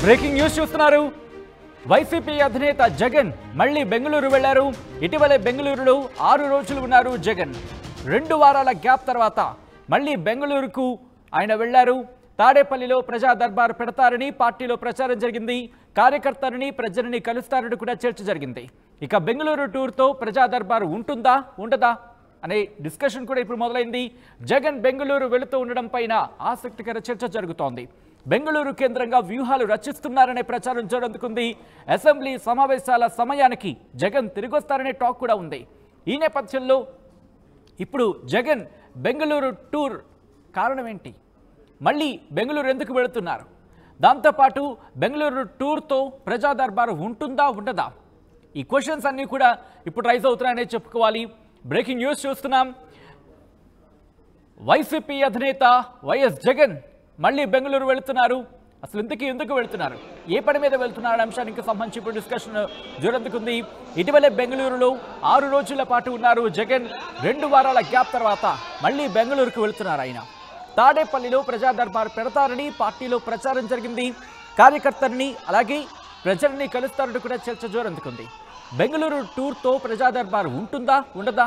Breaking news చూస్తున్నారు. YCP అధినేత జగన్ మళ్ళీ బెంగళూరు వెళ్లారు. ఇటీవలే బెంగళూరులో 6 రోజులు ఉన్నారు జగన్. 2 వారాల గ్యాప్ తర్వాత మళ్ళీ బెంగళూరుకు ఆయన వెళ్లారు. తాడేపల్లిలో ప్రజా దర్బార్ పెడతారని పార్టీలో ప్రచారం జరిగింది. కార్యకర్తలని ప్రజలని కలుస్తారని కూడా చర్చ జరిగింది. ఇక బెంగళూరు టూర్తో ప్రజా దర్బార్ ఉంటుందా ఉండదా అనే డిస్కషన్ కూడా ఇప్పుడు మొదలైంది. జగన్ బెంగళూరు వెళుతూ ఉండడం పైన ఆసక్తికర చర్చ జరుగుతోంది. బెంగళూరు కేంద్రంగా వ్యూహాలు రచిస్తున్నారనే ప్రచారం జోరందుకుంది. అసెంబ్లీ సమావేశాల సమయానికి జగన్ తిరిగొస్తారనే టాక్ కూడా ఉంది. ఈ నేపథ్యంలో ఇప్పుడు జగన్ బెంగళూరు టూర్ కారణం ఏంటి? మళ్ళీ బెంగళూరు ఎందుకు వెళుతున్నారు? దాంతోపాటు బెంగళూరు టూర్తో ప్రజా దర్బారు ఉంటుందా ఉండదా? ఈ క్వశ్చన్స్ అన్నీ కూడా ఇప్పుడు రైజ్ అవుతున్నాయనే చెప్పుకోవాలి. బ్రేకింగ్ న్యూస్ చూస్తున్నాం. వైసీపీ అధినేత వైఎస్ జగన్ మళ్ళీ బెంగళూరు వెళుతున్నారు. అసలు ఎందుకు వెళుతున్నారు, ఏ పని మీద వెళ్తున్నారు అనే అంశానికి సంబంధించి ఇప్పుడు డిస్కషన్ జోరందుకుంది. ఇటీవలే బెంగళూరులో 6 రోజుల పాటు ఉన్నారు జగన్. 2 వారాల గ్యాప్ తర్వాత మళ్ళీ బెంగళూరుకు వెళుతున్నారు ఆయన. తాడేపల్లిలో ప్రజా దర్బార్ పెడతారని పార్టీలో ప్రచారం జరిగింది. కార్యకర్తల్ని అలాగే ప్రజల్ని కలుస్తారని కూడా చర్చ జోరందుకుంది. బెంగళూరు టూర్తో ప్రజా దర్బార్ ఉంటుందా ఉండదా?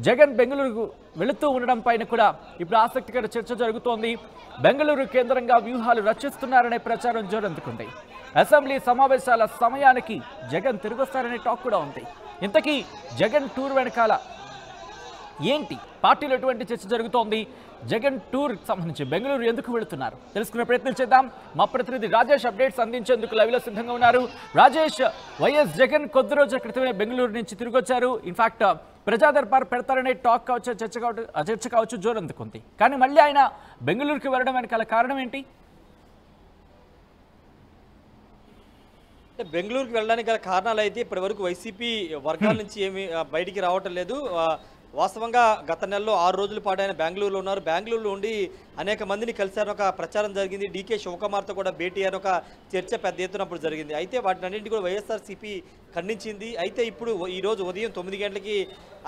జగన్ బెంగళూరుకు వెళుతూ ఉండడం పైన కూడా ఇప్పుడు ఆసక్తికర చర్చ జరుగుతోంది. బెంగళూరు కేంద్రంగా వ్యూహాలు రచిస్తున్నారనే ప్రచారం జోరందుకుంది. అసెంబ్లీ సమావేశాల సమయానికి జగన్ తిరిగొస్తారనే టాక్ కూడా ఉంది. ఇంతకీ జగన్ టూర్ వెనకాల ఏంటి? పార్టీలో ఎటువంటి చర్చ జరుగుతోంది? జగన్ టూర్ సంబంధించి బెంగళూరు ఎందుకు వెళుతున్నారు తెలుసుకునే ప్రయత్నం చేద్దాం. మా ప్రతినిధి రాజేష్ అప్డేట్స్ అందించేందుకు లైవ్లో సిద్ధంగా ఉన్నారు. రాజేష్, వైఎస్ జగన్ కొద్ది రోజుల క్రితమే బెంగళూరు నుంచి తిరిగి వచ్చారు. ఇన్ఫాక్ట్ ప్రజా దర్బార్ పెడతారనే టాక్ కావచ్చు, చర్చ కావచ్చు జోరందుకుంది. కానీ మళ్ళీ ఆయన బెంగళూరుకి వెళ్ళడం వెనకాల కారణం ఏంటి? అంటే బెంగళూరుకి వెళ్ళడానికి గల కారణాలు అయితే ఇప్పటివరకు వైసీపీ వర్గాల నుంచి ఏమి బయటికి రావటం లేదు. వాస్తవంగా గత నెలలో 6 రోజుల పాటు ఆయన బెంగళూరులో ఉన్నారు. బెంగళూరులో ఉండి అనేక మందిని కలిసారని ఒక ప్రచారం జరిగింది. డీకే శివకుమార్తో కూడా భేటీ అని ఒక చర్చ పెద్ద ఎత్తునప్పుడు జరిగింది. అయితే వాటిని అన్నింటి కూడా వైఎస్ఆర్సీపీ ఖండించింది. అయితే ఇప్పుడు ఈరోజు ఉదయం 9 గంటలకి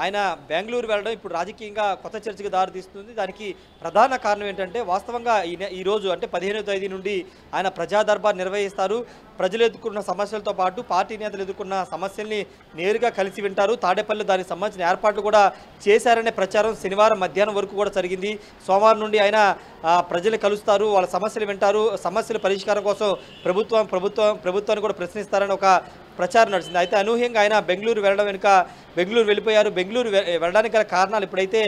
ఆయన బెంగళూరు వెళ్ళడం ఇప్పుడు రాజకీయంగా కొత్త చర్చకు దారితీస్తుంది. దానికి ప్రధాన కారణం ఏంటంటే వాస్తవంగా ఈరోజు అంటే 15వ తేదీ నుండి ఆయన ప్రజా దర్బార్ నిర్వహిస్తారు. ప్రజలు ఎదుర్కొన్న సమస్యలతో పాటు పార్టీ నేతలు ఎదుర్కొన్న సమస్యల్ని నేరుగా కలిసి వింటారు. తాడేపల్లి దానికి సంబంధించిన ఏర్పాట్లు కూడా చేశారనే ప్రచారం శనివారం మధ్యాహ్నం వరకు కూడా జరిగింది. సోమవారం నుండి ఆయన ప్రజలు కలుస్తారు, వాళ్ళ సమస్యలు వింటారు, సమస్యల పరిష్కారం కోసం ప్రభుత్వాన్ని కూడా ప్రశ్నిస్తారని ఒక ప్రచారం నడిచింది. అయితే అనూహ్యంగా ఆయన బెంగళూరు వెళ్ళడం వెనుక బెంగళూరు వెళ్ళిపోయారు. బెంగళూరు వెళ్ళడానికి గల కారణాలు ఇప్పుడైతే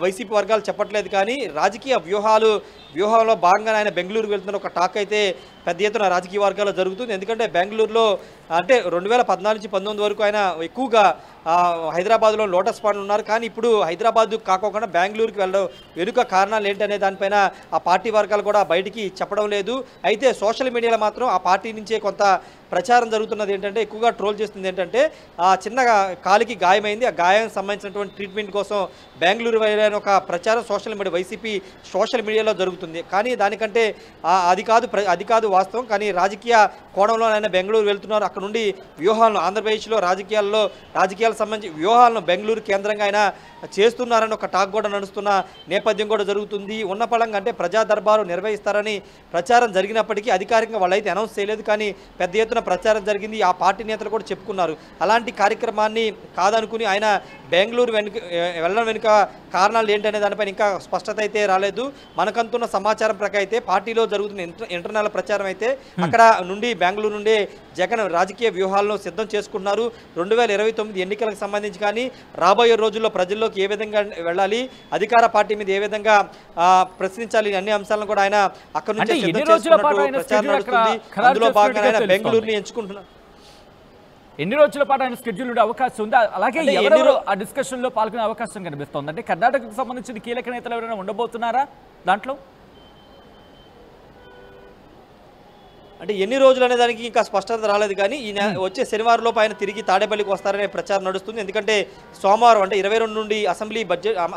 వైసీపీ వర్గాలు చెప్పట్లేదు. కానీ రాజకీయ వ్యూహంలో భాగంగా ఆయన బెంగళూరు వెళ్తున్న ఒక టాక్ అయితే పెద్ద ఎత్తున రాజకీయ వర్గాల్లో జరుగుతుంది. ఎందుకంటే బెంగళూరులో అంటే 2014 నుంచి 19 వరకు ఆయన ఎక్కువగా హైదరాబాద్లో లోటస్ పాండ్ ఉన్నారు. కానీ ఇప్పుడు హైదరాబాద్ కాకోకుండా బెంగళూరుకి వెళ్ళడం వెనుక కారణాలు ఏంటనే దానిపైన ఆ పార్టీ వర్గాలు కూడా బయటికి చెప్పడం లేదు. అయితే సోషల్ మీడియాలో మాత్రం ఆ పార్టీ నుంచే కొంత ప్రచారం జరుగుతున్నది ఏంటంటే, ఎక్కువగా ట్రోల్ చేస్తుంది ఏంటంటే, చిన్నగా కాలికి గాయమైంది, ఆ గాయానికి సంబంధించినటువంటి ట్రీట్మెంట్ కోసం బెంగళూరు వెళ్ళని ఒక ప్రచారం వైసీపీ సోషల్ మీడియాలో జరుగుతుంది. కానీ దానికంటే అది కాదు వాస్తవం. కానీ రాజకీయ కోణంలో ఆయన బెంగళూరు వెళ్తున్నారు. అక్కడ నుండి వ్యూహాలను ఆంధ్రప్రదేశ్లో రాజకీయాలకు సంబంధించి వ్యూహాలను బెంగళూరు కేంద్రంగా ఆయన చేస్తున్నారని ఒక టాక్ కూడా నడుస్తున్న నేపథ్యం కూడా జరుగుతుంది. ఉన్న పళంగా అంటే ప్రజా దర్బారు నిర్వహిస్తారని ప్రచారం జరిగినప్పటికీ అధికారికంగా వాళ్ళైతే అనౌన్స్ చేయలేదు. కానీ పెద్ద ఎత్తున ప్రచారం జరిగింది. ఆ పార్టీ నేతలు కూడా చెప్పుకున్నారు. అలాంటి కార్యక్రమాన్ని కాదనుకుని ఆయన బెంగళూరు వెళ్ళడం వెనుక కారణాలు ఏంటనే దానిపైన ఇంకా స్పష్టత అయితే రాలేదు. మనకంతున్న సమాచారం ప్రకారం అయితే పార్టీలో జరుగుతున్న ఇంటర్నల్ ప్రచారం అయితే అక్కడ నుండి బెంగళూరు నుండి జగన్ రాజకీయ వ్యూహాలను సిద్ధం చేసుకుంటున్నారు. 2029 ఎన్నికలకు సంబంధించి కానీ రాబోయే రోజుల్లో ప్రజల్లోకి ఏ విధంగా వెళ్ళాలి, అధికార పార్టీ మీద ఏ విధంగా ప్రశ్నించాలి, అన్ని అంశాలను కూడా ఆయన అక్కడ నుంచి సిద్ధం చేసుకున్నట్టు ప్రచారం నడుస్తుంది. అందులో భాగంగా ఆయన బెంగళూరుని ఎంచుకుంటున్నారు. ఎన్ని రోజుల పాటు ఆయన స్కెడ్యూల్ ఉండే అవకాశం ఉంది? అలాగే ఎవరెవరు ఆ డిస్కషన్ లో పాల్గొనే అవకాశం కనిపిస్తోంది? అంటే కర్ణాటకకు సంబంధించిన కీలక నేతలు ఎవరైనా ఉండబోతున్నారా దాంట్లో? అంటే ఎన్ని రోజులు అనే దానికి ఇంకా స్పష్టత రాలేదు. కానీ ఈయన వచ్చే శనివారంలోపు ఆయన తిరిగి తాడేపల్లికి వస్తారనే ప్రచారం నడుస్తుంది. ఎందుకంటే సోమవారం అంటే 22 నుండి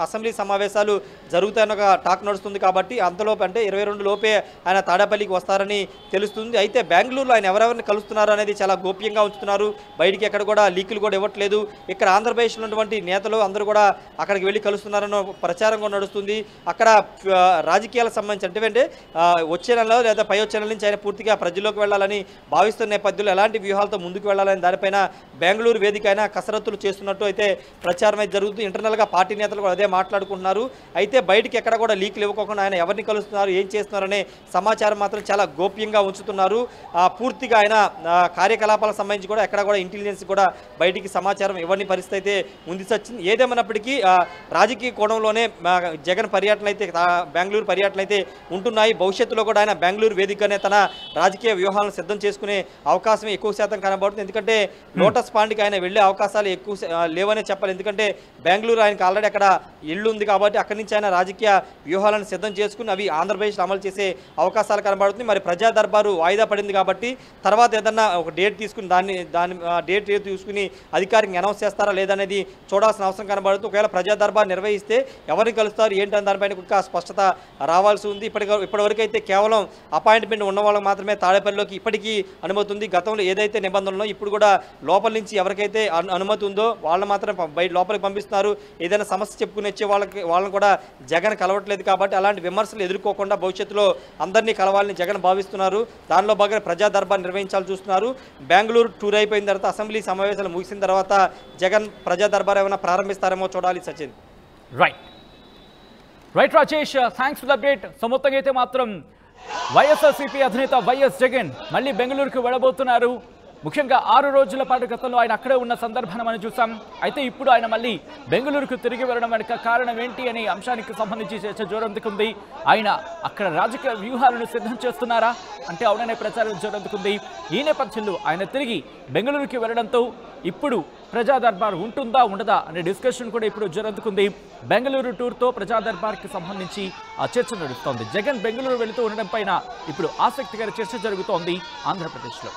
అసెంబ్లీ సమావేశాలు జరుగుతాయని ఒక టాక్ నడుస్తుంది. కాబట్టి అంతలోపు అంటే 22 లోపే ఆయన తాడేపల్లికి వస్తారని తెలుస్తుంది. అయితే బెంగళూరులో ఆయన ఎవరెవరిని కలుస్తున్నారు అనేది చాలా గోప్యంగా ఉంచుతున్నారు. బయటికి ఎక్కడ కూడా లీకులు కూడా ఇవ్వట్లేదు. ఇక్కడ ఆంధ్రప్రదేశ్లో ఉన్నటువంటి నేతలు అందరూ కూడా అక్కడికి వెళ్ళి కలుస్తున్నారన్న ప్రచారం కూడా నడుస్తుంది. అక్కడ రాజకీయాలకు సంబంధించి అంటే వచ్చే నెలలో లేదా పై వచ్చే నెల నుంచి ఆయన పూర్తిగా ప్రజల్లోకి వెళ్ళాలని భావిస్తున్న నేపథ్యంలో ఎలాంటి వ్యూహాలతో ముందుకు వెళ్ళాలని దానిపైన బెంగళూరు వేదిక అయినా కసరత్తులు చేస్తున్నట్టు అయితే ప్రచారం అయితే జరుగుతుంది. ఇంటర్నల్గా పార్టీ నేతలు కూడా అదే మాట్లాడుకుంటున్నారు. అయితే బయటికి ఎక్కడ కూడా లీకులు ఇవ్వకుండా ఆయన ఎవరిని కలుస్తున్నారు, ఏం చేస్తున్నారనే సమాచారం మాత్రం చాలా గోప్యంగా ఉంచుతున్నారు. పూర్తిగా ఆయన కార్యకలాపాలకు సంబంధించి కూడా ఎక్కడ కూడా ఇంటెలిజెన్స్ కూడా బయటికి సమాచారం ఇవ్వని పరిస్థితి అయితే ఉంది సచిన్. ఏదేమన్నప్పటికీ రాజకీయ కోణంలోనే జగన్ పర్యటన అయితే బెంగళూరు పర్యటన అయితే ఉంటున్నాయి. భవిష్యత్తులో కూడా ఆయన బెంగళూరు వేదికనే తన రాజకీయ వ్యూహాలను సిద్ధం చేసుకునే అవకాశం ఎక్కువ శాతం కనబడుతుంది. ఎందుకంటే లోటస్ పాండ్కి ఆయన వెళ్లే అవకాశాలు ఎక్కువ లేవనే చెప్పాలి. ఎందుకంటే బెంగళూరు ఆయనకు ఆల్రెడీ అక్కడ ఇల్లు ఉంది కాబట్టి అక్కడి నుంచి ఆయన రాజకీయ వ్యూహాలను సిద్ధం చేసుకుని అవి ఆంధ్రప్రదేశ్లో అమలు చేసే అవకాశాలు కనబడుతుంది. మరి ప్రజా దర్బారు వాయిదా పడింది కాబట్టి తర్వాత ఏదన్నా ఒక డేట్ తీసుకుని దాని డేట్ తీసుకుని అధికారికంగా అనౌన్స్ చేస్తారా లేదనేది చూడాల్సిన అవసరం కనబడుతుంది. ఒకవేళ ప్రజా దర్బార్ నిర్వహిస్తే ఎవరిని కలుస్తారు ఏంటని దానిపైన ఇంకా స్పష్టత రావాల్సి ఉంది. ఇప్పటివరకు అయితే కేవలం అపాయింట్మెంట్ ఉన్న వాళ్ళకి మాత్రమే తాడేపల్లిలోకి ఇప్పటికీ అనుమతి ఉంది. గతంలో ఏదైతే నిబంధనలో ఇప్పుడు కూడా లోపల నుంచి ఎవరికైతే అనుమతి ఉందో వాళ్ళని మాత్రం బయట లోపలికి పంపిస్తున్నారు. ఏదైనా సమస్య చెప్పుకుని వచ్చే వాళ్ళని కూడా జగన్ కలవట్లేదు కాబట్టి అలాంటి విమర్శలు ఎదుర్కోకుండా భవిష్యత్తులో అందరినీ కలవాలని జగన్ భావిస్తున్నారు. దానిలో భాగంగా ప్రజా దర్బార్ నిర్వహించాలని చూస్తున్నారు. బెంగళూరు టూర్ అయిపోయిన తర్వాత అసెంబ్లీ సమావేశాలు ముగిసిన తర్వాత జగన్ ప్రజా దర్బార్ ఏమైనా ప్రారంభిస్తారేమో చూడాలి Sachin. Right Rajesh, thanks for the update. So మొత్తంగా అయితే మాత్రం వైఎస్ఆర్సీపీ అధినేత వైఎస్ జగన్ మళ్ళీ బెంగళూరుకు వెళ్ళబోతున్నారు. ముఖ్యంగా 6 రోజుల పాటు గతంలో ఆయన అక్కడే ఉన్న సందర్భాన్ని మనం చూసాం. అయితే ఇప్పుడు ఆయన మళ్ళీ బెంగళూరుకు తిరిగి వెళ్ళడం వెనుక కారణం ఏంటి అనే అంశానికి సంబంధించి చర్చ జోరందుకుంది. ఆయన అక్కడ రాజకీయ వ్యూహాలను సిద్ధం చేస్తున్నారా అంటే అవుననే ప్రచారం జోరందుకుంది. ఈ నేపథ్యంలో ఆయన తిరిగి బెంగళూరుకి వెళ్ళడంతో ఇప్పుడు ప్రజా దర్బార్ ఉంటుందా ఉండదా అనే డిస్కషన్ కూడా ఇప్పుడు జోరందుకుంది. బెంగళూరు టూర్తో ప్రజా దర్బార్కి సంబంధించి ఆ చర్చ నడుస్తోంది. జగన్ బెంగళూరు వెళుతూ ఉండడం పైన ఇప్పుడు ఆసక్తికర చర్చ జరుగుతోంది ఆంధ్రప్రదేశ్లో.